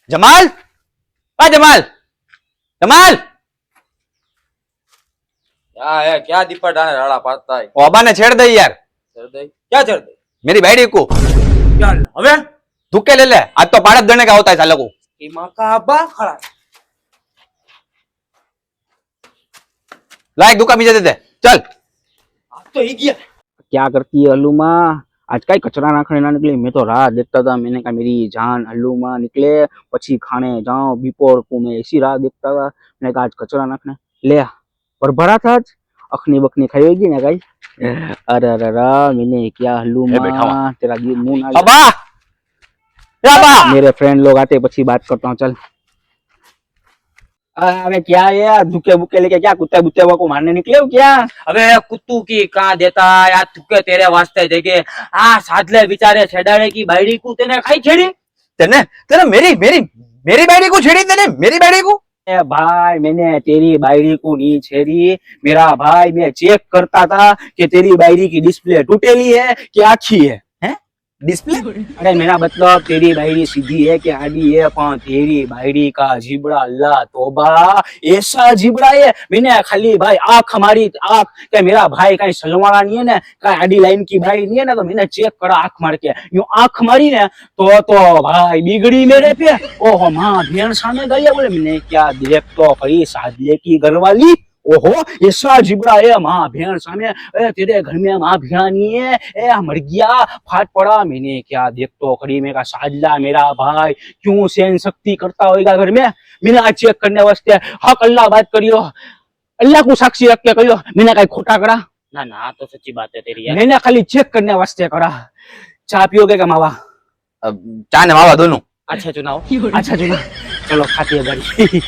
जमाल, आ जमाल, जमाल। क्या है? क्या दीपक डाने राड़ा पाता है? ओबा ने छेड़ दे यार। चढ़ दे? क्या चढ़ दे? मेरी बैडी को क्या अबे धुक्के ले ले। आज तो पाड़त देने का होता है सालों को। की माँ का अब्बा खड़ा लाइक धुक्का मुझे दे दे चल। आज तो ही गया। क्या करती है हल्लू माँ? आज कई कचरा नाखने ना निकली। मैं तो राह देखता था। मैंने कहा मेरी जान हल्लू माँ निकले पछी खाने जाओ बिपोर को। मैं ऐसी राह देखता था। मैंने कहा आज कचरा नाखने ले आ। और भरा था आज अखनी बखनी खाई होगी ना गाई। अरे अरे मैंने क्या हल्लू माँ तेरा मुंह ना अबा, ए अबा। मेरे फ्रेंड लोग आते पछी बात करता हूँ चल। अबे क्या है यार धुके बुके लेके क्या कुत्ते बुत्ते को मारने निकले हो क्या? अबे कुत्तू की कहाँ देता यार तुके तेरे वास्ते देखे आ साधले बिचारे छेड़ाड़े की बायड़ी को तेने खाई छेड़ी तेने तेने मेरी मेरी मेरी बैडी को छेड़ी। तेने मेरी बैडी को। ए भाई मैंने तेरी बायरी को नहीं छेड़ी। मेरा भाई मैं चेक करता था कि तेरी बायरी की डिस्प्ले टूटेली है कि आखी है। डिस्प्ले। अरे मेरा मतलब तेरी बायरी सीधी है कि आडी है पर तेरी बायरी का जीबड़ा अल्लाह तौबा ऐसा जीबड़ा है। मैंने खाली भाई आंख हमारी आंख के मेरा भाई कहीं सलवाना नहीं है ना कहीं आडी लाइन की भाई नहीं है ना तो मैंने चेक करा आंख मार के यूं आंख मारी ने तो भाई बिगड़ी मेरे पे। ओहो माँ भेड़ सामने गई है बोले मैंने क्या देख तो खरी सादले की घरवाली। ओहो ऐसा जिबड़ा है माँ भेड़ सामने। तेरे घर में माँ भेड़ा नहीं है। मर गया फाट पड़ा। मैंने क्या देख तो खड़ी मेरा साजला मेरा भाई क्यों सहन शक्ति करता होगा घर में। मैंने आज चेक करने वास्ते हक अल्लाह बात करियो अल्लाह को साक्षी रख के करियो। मैंने कहीं खोटा करा ना ना तो सच्ची बात है तेरी यार। मैंने खाली चेक करने वास्ते करा। चाय पियोगे क्या मावा? चाय ने मावा दोनों। अच्छा चुनाव अच्छा चलो चलो खाती है बड़ी।